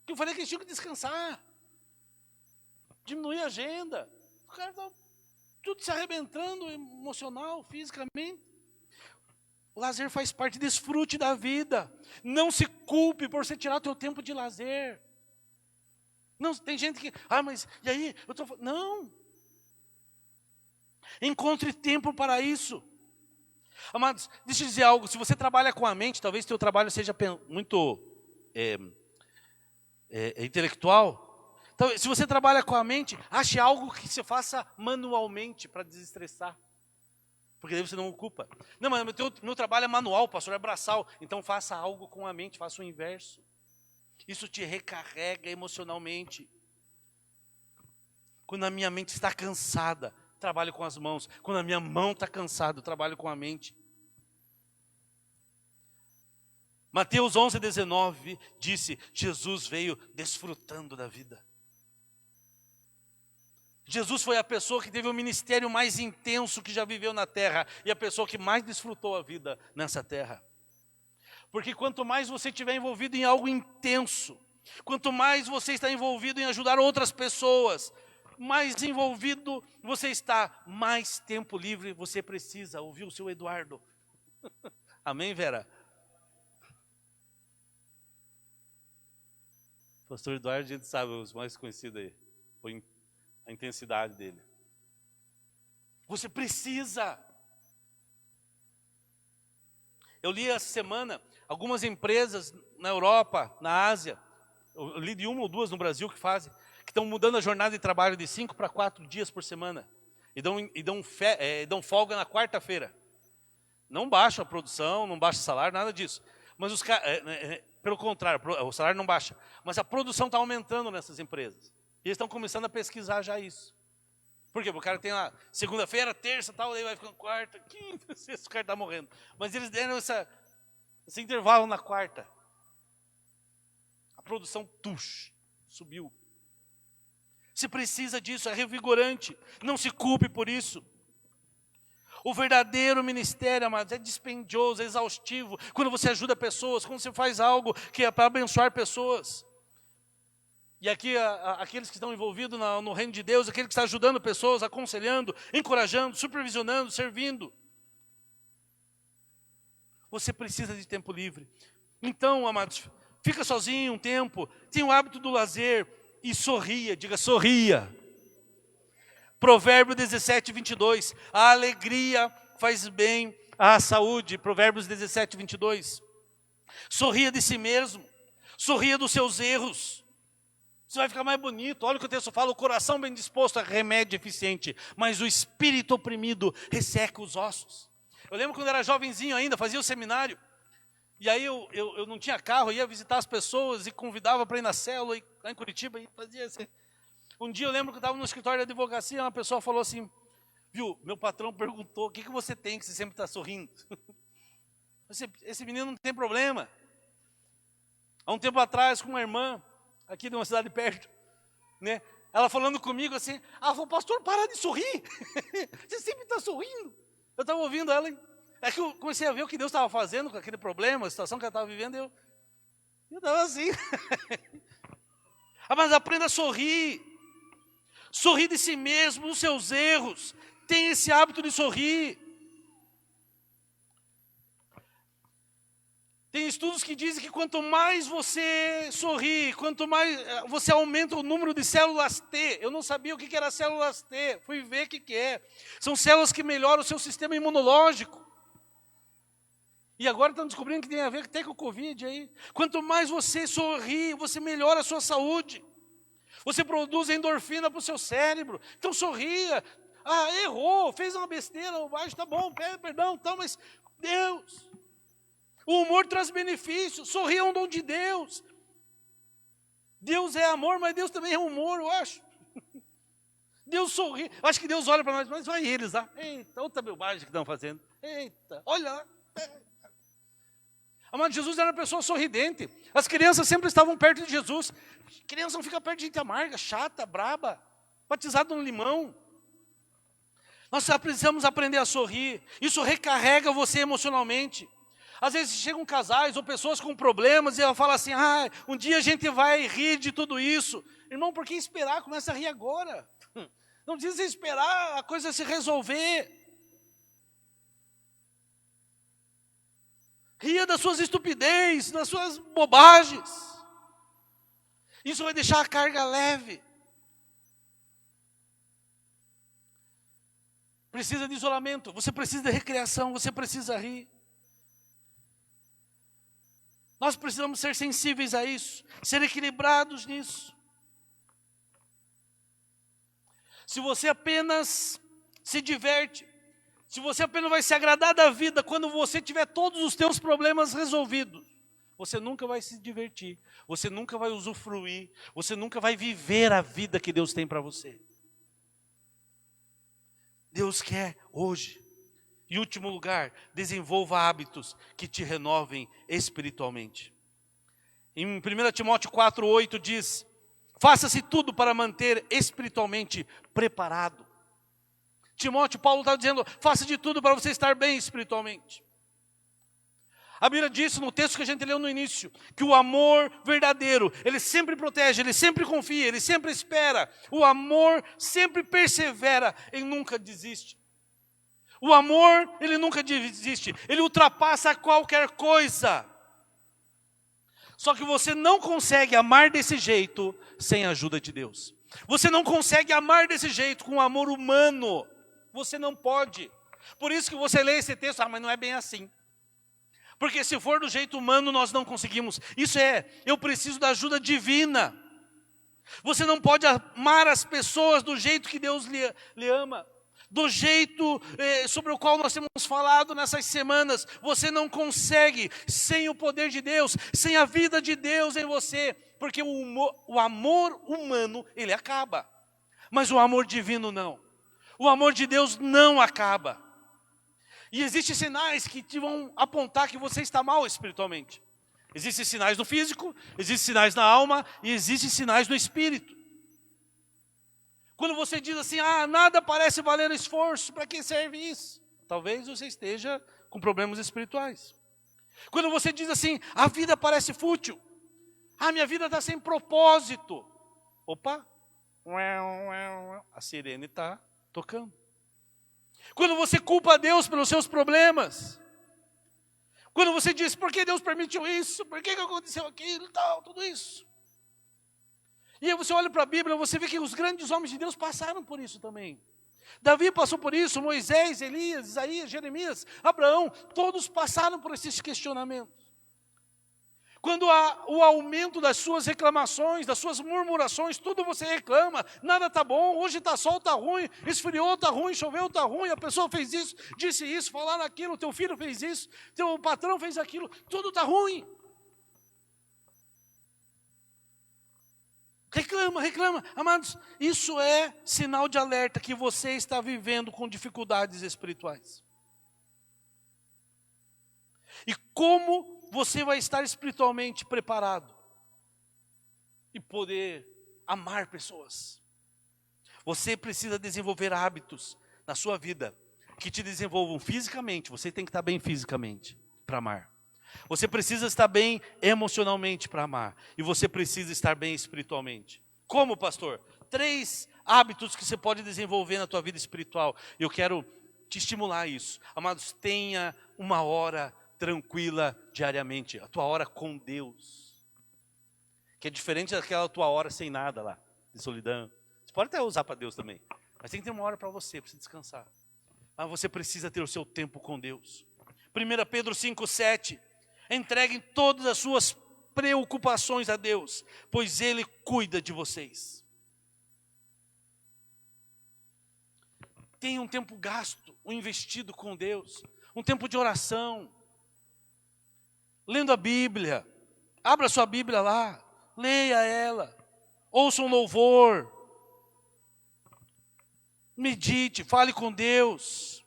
Eu falei que eles tinham que descansar. Diminuir a agenda. Os caras estão tudo se arrebentando, emocional, fisicamente. O lazer faz parte, desfrute da vida. Não se culpe por você tirar o teu tempo de lazer. Não, tem gente que, mas e aí? Não. Encontre tempo para isso. Amados, deixa eu dizer algo. Se você trabalha com a mente, talvez teu trabalho seja muito intelectual. Então, se você trabalha com a mente, ache algo que você faça manualmente para desestressar. Porque daí você não ocupa. Não, mas meu trabalho é manual, pastor, é braçal. Então faça algo com a mente, faça o inverso. Isso te recarrega emocionalmente. Quando a minha mente está cansada, trabalho com as mãos. Quando a minha mão está cansada, eu trabalho com a mente. Mateus 11:19 disse, Jesus veio desfrutando da vida. Jesus foi a pessoa que teve o ministério mais intenso que já viveu na terra e a pessoa que mais desfrutou a vida nessa terra. Porque quanto mais você estiver envolvido em algo intenso, quanto mais você está envolvido em ajudar outras pessoas, mais envolvido você está, mais tempo livre você precisa. Ouviu o seu Eduardo? Amém, Vera? Pastor Eduardo, a gente sabe, os mais conhecidos aí, a intensidade dele. Você precisa. Eu li essa semana algumas empresas na Europa, na Ásia, eu li de uma ou duas no Brasil que estão mudando a jornada de trabalho de 5 para 4 dias por semana. E dão folga na quarta-feira. Não baixa a produção, não baixa o salário, nada disso. Mas pelo contrário, o salário não baixa. Mas a produção está aumentando nessas empresas. E eles estão começando a pesquisar já isso. Por quê? Porque o cara tem lá segunda-feira, terça, tal, daí vai ficando quarta, quinta, sexta, o cara está morrendo. Mas eles deram esse intervalo na quarta. A produção, subiu. Você precisa disso, é revigorante. Não se culpe por isso. O verdadeiro ministério, amados, é dispendioso, é exaustivo. Quando você ajuda pessoas, quando você faz algo que é para abençoar pessoas. E aqui, aqueles que estão envolvidos no reino de Deus, aquele que está ajudando pessoas, aconselhando, encorajando, supervisionando, servindo. Você precisa de tempo livre. Então, amados, fica sozinho um tempo, tenha o hábito do lazer e sorria, diga sorria. Provérbio 17:22, a alegria faz bem à saúde. Provérbios 17:22. Sorria de si mesmo, sorria dos seus erros. Você vai ficar mais bonito. Olha o que o texto fala, o coração bem disposto é remédio eficiente, mas o espírito oprimido resseca os ossos. Eu lembro quando eu era jovenzinho ainda, fazia o seminário, e aí eu não tinha carro, ia visitar as pessoas e convidava para ir na célula, lá em Curitiba, e fazia assim. Um dia eu lembro que eu estava no escritório de advocacia, uma pessoa falou assim, viu, meu patrão perguntou, o que você tem que você sempre está sorrindo? Esse menino não tem problema. Há um tempo atrás, com uma irmã, aqui de uma cidade perto, né? ela falando comigo assim, ela falou, pastor, para de sorrir. Você sempre está sorrindo. Eu estava ouvindo ela, é que eu comecei a ver o que Deus estava fazendo com aquele problema, a situação que ela estava vivendo, eu estava assim. Mas aprenda a sorrir. Sorrir de si mesmo, dos seus erros. Tenha esse hábito de sorrir. Tem estudos que dizem que quanto mais você sorri, quanto mais você aumenta o número de células T. Eu não sabia o que era células T, fui ver o que é. São células que melhoram o seu sistema imunológico. E agora estão descobrindo que tem a ver até com o Covid aí. Quanto mais você sorri, você melhora a sua saúde. Você produz endorfina para o seu cérebro. Então sorria. Errou, fez uma besteira, tá bom, perdão, então, mas Deus... O humor traz benefícios, sorrir é um dom de Deus. Deus é amor, mas Deus também é humor, eu acho. Deus sorri, eu acho que Deus olha para nós, mas vai eles lá. Eita, outra bobagem que estão fazendo. Eita, olha lá. Amado, Jesus era uma pessoa sorridente. As crianças sempre estavam perto de Jesus. Criança não fica perto de gente amarga, chata, braba, batizada no limão. Nós precisamos aprender a sorrir. Isso recarrega você emocionalmente. Às vezes chegam casais ou pessoas com problemas e ela fala assim, um dia a gente vai rir de tudo isso. Irmão, por que esperar? Começa a rir agora. Não precisa esperar a coisa se resolver. Ria das suas estupidez, das suas bobagens. Isso vai deixar a carga leve. Precisa de isolamento, você precisa de recreação, você precisa rir. Nós precisamos ser sensíveis a isso, ser equilibrados nisso. Se você apenas se diverte, se você apenas vai se agradar da vida quando você tiver todos os teus problemas resolvidos, você nunca vai se divertir, você nunca vai usufruir, você nunca vai viver a vida que Deus tem para você. Deus quer hoje. Em último lugar, desenvolva hábitos que te renovem espiritualmente. Em 1 Timóteo 4,8 diz, faça-se tudo para manter espiritualmente preparado. Timóteo, Paulo está dizendo, faça de tudo para você estar bem espiritualmente. A Bíblia diz no texto que a gente leu no início, que o amor verdadeiro, ele sempre protege, ele sempre confia, ele sempre espera. O amor sempre persevera e nunca desiste. O amor, ele nunca desiste, ele ultrapassa qualquer coisa. Só que você não consegue amar desse jeito sem a ajuda de Deus. Você não consegue amar desse jeito com amor humano. Você não pode. Por isso que você lê esse texto, mas não é bem assim. Porque se for do jeito humano, nós não conseguimos. Eu preciso da ajuda divina. Você não pode amar as pessoas do jeito que Deus lhe ama. Do jeito sobre o qual nós temos falado nessas semanas, você não consegue sem o poder de Deus, sem a vida de Deus em você, porque o amor humano, ele acaba, mas o amor divino não, o amor de Deus não acaba, e existem sinais que te vão apontar que você está mal espiritualmente, existem sinais no físico, existem sinais na alma, e existem sinais no espírito. Quando você diz assim, nada parece valer esforço, para que serve isso? Talvez você esteja com problemas espirituais. Quando você diz assim, a vida parece fútil, minha vida está sem propósito. Opa, a sirene está tocando. Quando você culpa Deus pelos seus problemas, quando você diz, por que Deus permitiu isso? Por que aconteceu aquilo e tal, tudo isso? E aí você olha para a Bíblia, você vê que os grandes homens de Deus passaram por isso também. Davi passou por isso, Moisés, Elias, Isaías, Jeremias, Abraão, todos passaram por esses questionamentos. Quando há o aumento das suas reclamações, das suas murmurações, tudo você reclama, nada está bom, hoje está sol, está ruim, esfriou, está ruim, choveu, está ruim, a pessoa fez isso, disse isso, falaram aquilo, teu filho fez isso, teu patrão fez aquilo, tudo está ruim. Reclama. Amados, isso é sinal de alerta que você está vivendo com dificuldades espirituais. E como você vai estar espiritualmente preparado e poder amar pessoas? Você precisa desenvolver hábitos na sua vida que te desenvolvam fisicamente. Você tem que estar bem fisicamente para amar. Você precisa estar bem emocionalmente para amar. E você precisa estar bem espiritualmente. Como, pastor? 3 hábitos que você pode desenvolver na tua vida espiritual. Eu quero te estimular a isso. Amados, tenha uma hora tranquila diariamente. A tua hora com Deus. Que é diferente daquela tua hora sem nada lá, de solidão. Você pode até usar para Deus também. Mas tem que ter uma hora para você descansar. Mas você precisa ter o seu tempo com Deus. 1 Pedro 5,7. Entreguem todas as suas preocupações a Deus, pois Ele cuida de vocês. Tenha um tempo gasto, investido com Deus. Um tempo de oração. Lendo a Bíblia. Abra sua Bíblia lá. Leia ela. Ouça um louvor. Medite, fale com Deus.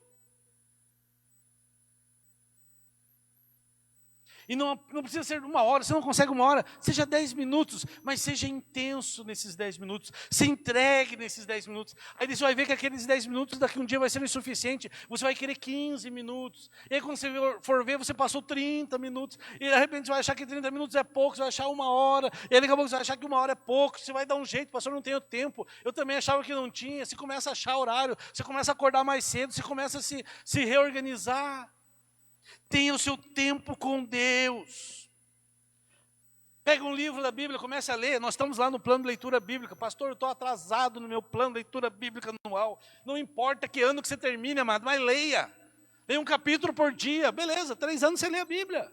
E não precisa ser 1 hora, você não consegue 1 hora, seja 10 minutos, mas seja intenso nesses 10 minutos, se entregue nesses 10 minutos. Aí você vai ver que aqueles 10 minutos daqui um dia vai ser insuficiente, você vai querer 15 minutos. E aí quando você for ver, você passou 30 minutos, e de repente você vai achar que 30 minutos é pouco, você vai achar 1 hora, e aí daqui a pouco você vai achar que 1 hora é pouco, você vai dar um jeito, pastor, não tenho tempo. Eu também achava que não tinha, você começa a achar horário, você começa a acordar mais cedo, você começa a se reorganizar. Tenha o seu tempo com Deus. Pega um livro da Bíblia, comece a ler. Nós estamos lá no plano de leitura bíblica. Pastor, eu estou atrasado no meu plano de leitura bíblica anual. Não importa que ano que você termine, amado, mas leia. Leia um capítulo por dia. Beleza, 3 anos você lê a Bíblia.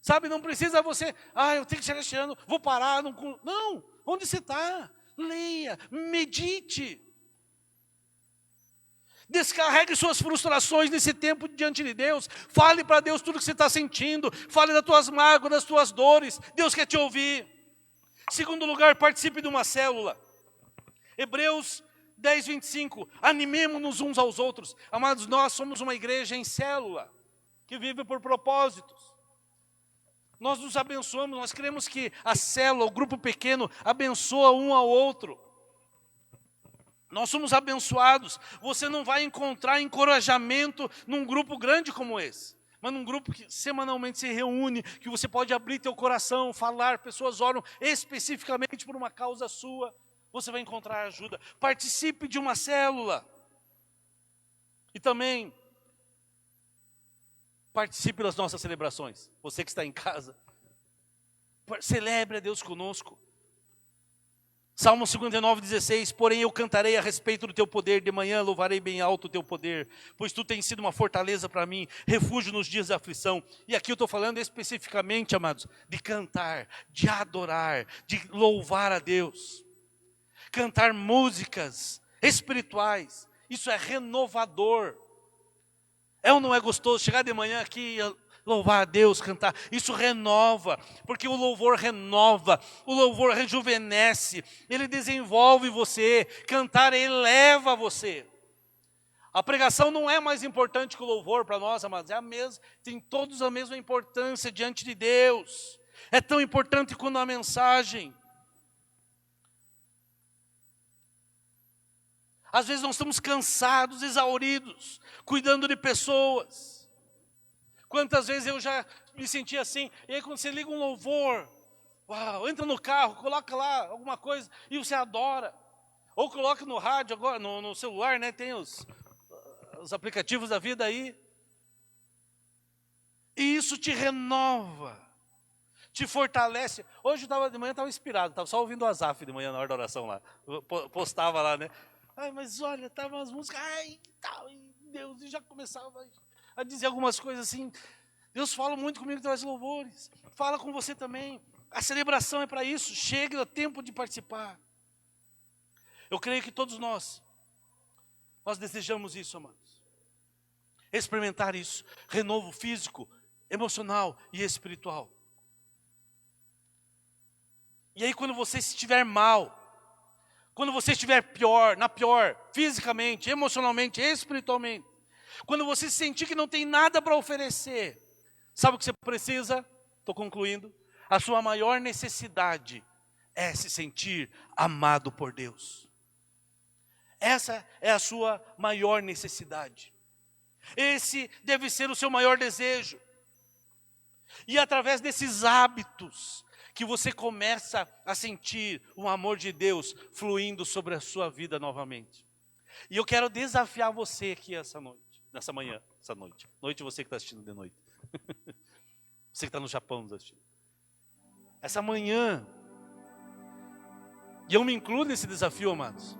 Sabe, não precisa você, eu tenho que chegar este ano, vou parar. Não, onde você está? Leia, medite. Descarregue suas frustrações nesse tempo diante de Deus. Fale para Deus tudo que você está sentindo. Fale das tuas mágoas, das tuas dores. Deus quer te ouvir. Segundo lugar, participe de uma célula. Hebreus 10, 25. Animemo-nos uns aos outros. Amados, nós somos uma igreja em célula, que vive por propósitos. Nós nos abençoamos, nós queremos que a célula, o grupo pequeno, abençoa um ao outro. Nós somos abençoados. Você não vai encontrar encorajamento num grupo grande como esse. Mas num grupo que semanalmente se reúne, que você pode abrir teu coração, falar, pessoas oram especificamente por uma causa sua. Você vai encontrar ajuda. Participe de uma célula. E também participe das nossas celebrações. Você que está em casa, celebre a Deus conosco. Salmo 59:16, porém eu cantarei a respeito do teu poder, de manhã louvarei bem alto o teu poder, pois tu tens sido uma fortaleza para mim, refúgio nos dias da aflição. E aqui eu estou falando especificamente, amados, de cantar, de adorar, de louvar a Deus. Cantar músicas espirituais, isso é renovador. É ou não é gostoso chegar de manhã aqui e louvar a Deus, cantar? Isso renova, porque o louvor renova, o louvor rejuvenesce, ele desenvolve você. Cantar eleva você. A pregação não é mais importante que o louvor para nós, amados, é a mesma, tem todos a mesma importância diante de Deus. É tão importante quanto a mensagem. Às vezes nós estamos cansados, exauridos, cuidando de pessoas. Quantas vezes eu já me senti assim, e aí quando você liga um louvor, entra no carro, coloca lá alguma coisa e você adora. Ou coloca no rádio agora, no celular, né? Tem os aplicativos da vida aí. E isso te renova, te fortalece. Hoje de manhã estava inspirado, estava só ouvindo o Azaf de manhã na hora da oração lá. Eu postava lá, né? Mas olha, estavam as músicas, Deus, e já começava a dizer algumas coisas assim. Deus fala muito comigo através de louvores. Fala com você também. A celebração é para isso. Chega o tempo de participar. Eu creio que todos nós desejamos isso, amados. Experimentar isso. Renovo físico, emocional e espiritual. E aí quando você estiver mal, quando você estiver na pior, fisicamente, emocionalmente, espiritualmente, quando você sentir que não tem nada para oferecer, sabe o que você precisa? Estou concluindo. A sua maior necessidade é se sentir amado por Deus. Essa é a sua maior necessidade. Esse deve ser o seu maior desejo. E através desses hábitos que você começa a sentir o amor de Deus fluindo sobre a sua vida novamente. E eu quero desafiar você aqui essa noite, nessa manhã, essa noite. Noite você que está assistindo de noite. Você que está no Japão nos assistindo. Essa manhã, e eu me incluo nesse desafio, amados,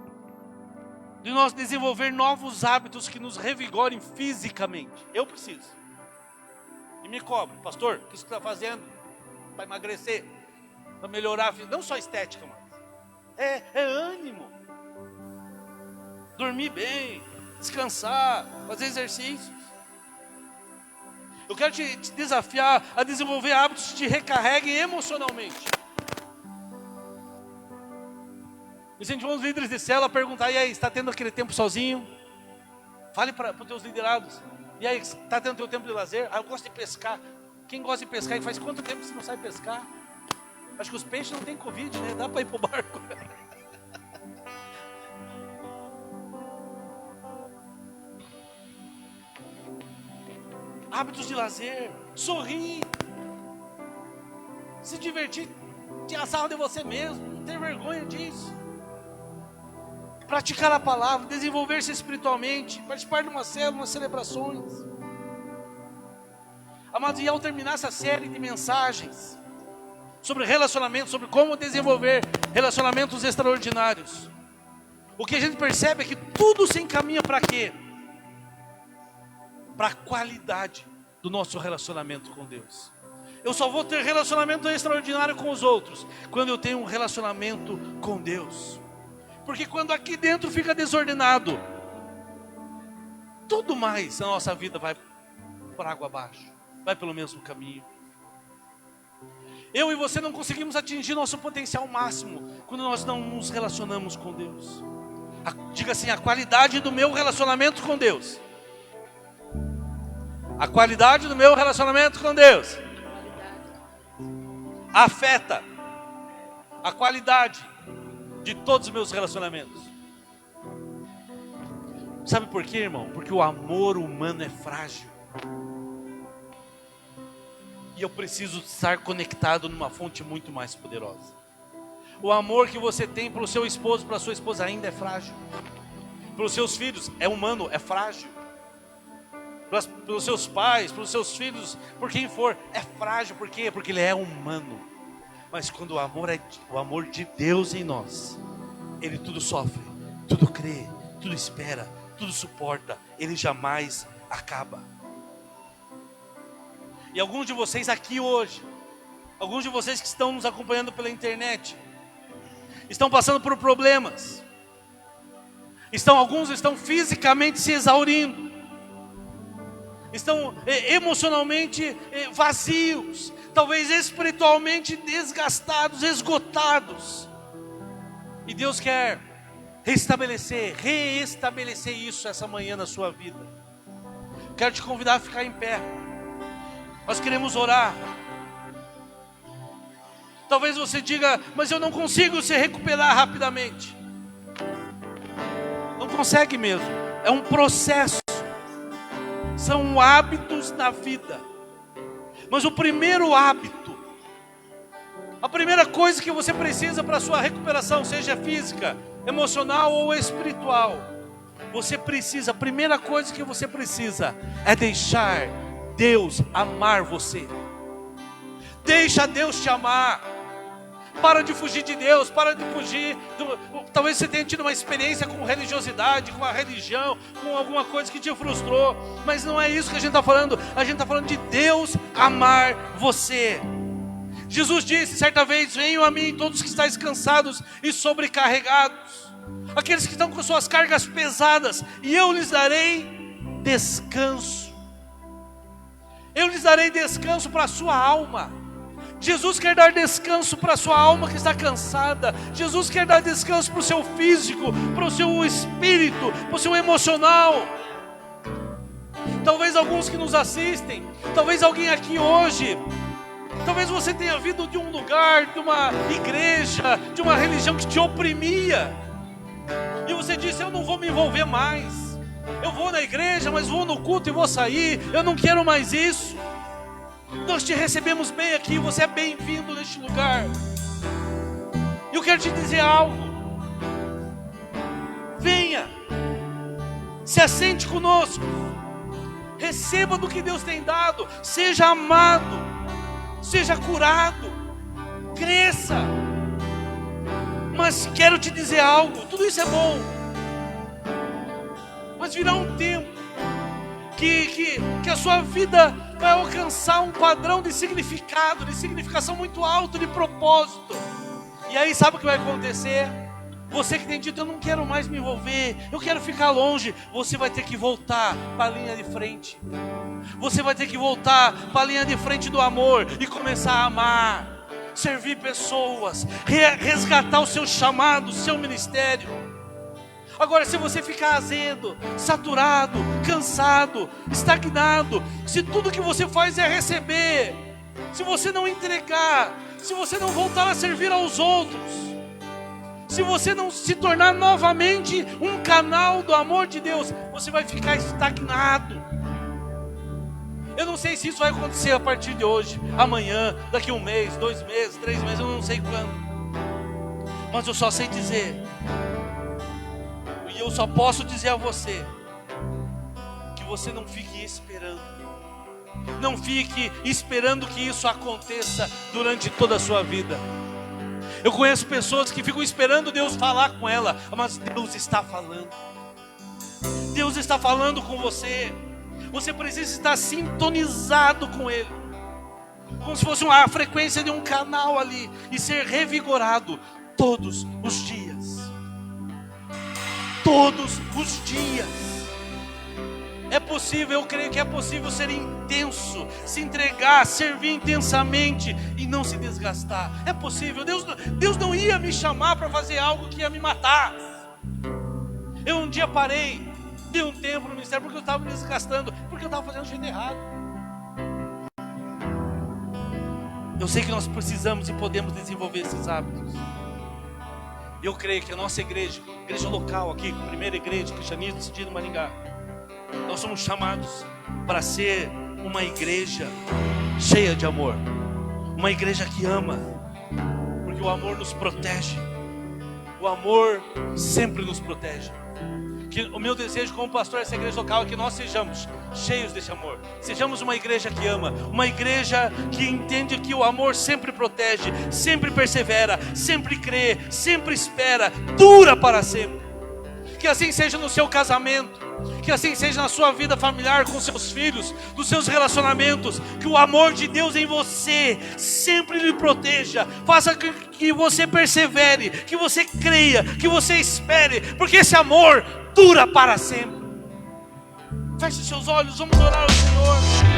de nós desenvolver novos hábitos que nos revigorem fisicamente. Eu preciso. E me cobro, pastor, o que você está fazendo para emagrecer, para melhorar, não só estética, mas é ânimo. Dormir bem, descansar, fazer exercícios. Eu quero te desafiar a desenvolver hábitos que te recarreguem emocionalmente. Incentivamos os líderes de célula a perguntar: e aí, está tendo aquele tempo sozinho? Fale para os teus liderados. E aí, está tendo teu tempo de lazer? Eu gosto de pescar. Quem gosta de pescar, e faz quanto tempo você não sai pescar? Acho que os peixes não têm Covid, né? Dá para ir para o barco. Hábitos de lazer, sorrir, se divertir, tirar sarro de você mesmo, não ter vergonha disso. Praticar a palavra, desenvolver-se espiritualmente, participar de uma célula, umas celebrações. Amados, e ao terminar essa série de mensagens sobre relacionamentos, sobre como desenvolver relacionamentos extraordinários, o que a gente percebe é que tudo se encaminha para quê? Para a qualidade do nosso relacionamento com Deus. Eu só vou ter relacionamento extraordinário com os outros quando eu tenho um relacionamento com Deus. Porque quando aqui dentro fica desordenado, tudo mais na nossa vida vai por água abaixo, vai pelo mesmo caminho. Eu e você não conseguimos atingir nosso potencial máximo quando nós não nos relacionamos com Deus. Diga assim: a qualidade do meu relacionamento com Deus. A qualidade do meu relacionamento com Deus afeta a qualidade de todos os meus relacionamentos. Sabe por quê, irmão? Porque o amor humano é frágil. E eu preciso estar conectado numa fonte muito mais poderosa. O amor que você tem pelo seu esposo, pela sua esposa ainda é frágil. Pelos seus filhos é humano, é frágil. Pelos seus pais, pelos seus filhos, por quem for, é frágil. Por quê? Porque ele é humano. Mas quando o amor é o amor de Deus em nós, ele tudo sofre, tudo crê, tudo espera, tudo suporta, ele jamais acaba. E alguns de vocês aqui hoje, alguns de vocês que estão nos acompanhando pela internet, estão passando por problemas. Alguns estão fisicamente se exaurindo. Estão emocionalmente vazios, talvez espiritualmente desgastados, esgotados. E Deus quer reestabelecer isso essa manhã na sua vida. Quero te convidar a ficar em pé. Nós queremos orar. Talvez você diga: mas eu não consigo se recuperar rapidamente. Não consegue mesmo, é um processo. São hábitos na vida. Mas o primeiro hábito, a primeira coisa que você precisa para a sua recuperação, seja física, emocional ou espiritual, a primeira coisa que você precisa é deixar Deus amar você. Deixa Deus te amar. Para de fugir de Deus, para de fugir. Talvez você tenha tido uma experiência com religiosidade, com a religião, com alguma coisa que te frustrou. Mas não é isso que a gente está falando. A gente está falando de Deus amar você. Jesus disse certa vez: venham a mim todos que estáis cansados e sobrecarregados, aqueles que estão com suas cargas pesadas, e eu lhes darei descanso. Eu lhes darei descanso para a sua alma. Jesus quer dar descanso para a sua alma que está cansada. Jesus quer dar descanso para o seu físico, para o seu espírito, para o seu emocional. Talvez alguns que nos assistem, talvez alguém aqui hoje, talvez você tenha vindo de um lugar, de uma igreja, de uma religião que te oprimia. E você disse: eu não vou me envolver mais. Eu vou na igreja, mas vou no culto e vou sair. Eu não quero mais isso. Nós te recebemos bem aqui. Você é bem-vindo neste lugar. E eu quero te dizer algo. Venha. Se assente conosco. Receba do que Deus tem dado. Seja amado. Seja curado. Cresça. Mas quero te dizer algo. Tudo isso é bom. Mas virá um tempo que a sua vida vai alcançar um padrão de significado, de significação muito alto, de propósito. E aí sabe o que vai acontecer? Você que tem dito: eu não quero mais me envolver, eu quero ficar longe. Você vai ter que voltar para a linha de frente. Você vai ter que voltar para a linha de frente do amor e começar a amar, servir pessoas, resgatar o seu chamado, o seu ministério. Agora, se você ficar azedo, saturado, cansado, estagnado, se tudo que você faz é receber, se você não entregar, se você não voltar a servir aos outros, se você não se tornar novamente um canal do amor de Deus, você vai ficar estagnado. Eu não sei se isso vai acontecer a partir de hoje, amanhã, daqui 1 mês, 2 meses, 3 meses, eu não sei quando. Mas eu só sei dizer, e eu só posso dizer a você, que você não fique esperando. Não fique esperando que isso aconteça durante toda a sua vida. Eu conheço pessoas que ficam esperando Deus falar com ela, mas Deus está falando. Deus está falando com você. Você precisa estar sintonizado com Ele, como se fosse a frequência de um canal ali, e ser revigorado todos os dias. Todos os dias. É possível, eu creio que é possível ser intenso, se entregar, servir intensamente e não se desgastar. É possível. Deus não ia me chamar para fazer algo que ia me matar. Eu um dia parei, dei um tempo no ministério porque eu estava me desgastando, porque eu estava fazendo o jeito errado. Eu sei que nós precisamos e podemos desenvolver esses hábitos. Eu creio que a nossa igreja local aqui, primeira igreja cristianismo decidido em Maringá, nós somos chamados para ser uma igreja cheia de amor, uma igreja que ama, porque o amor nos protege. O amor sempre nos protege. Que o meu desejo como pastor dessa igreja local é que nós sejamos cheios desse amor. Sejamos uma igreja que ama, uma igreja que entende que o amor sempre protege, sempre persevera, sempre crê, sempre espera, dura para sempre. Que assim seja no seu casamento, que assim seja na sua vida familiar com seus filhos, nos seus relacionamentos. Que o amor de Deus em você sempre lhe proteja, faça que você persevere, que você creia, que você espere, porque esse amor dura para sempre. Feche seus olhos, vamos orar ao Senhor.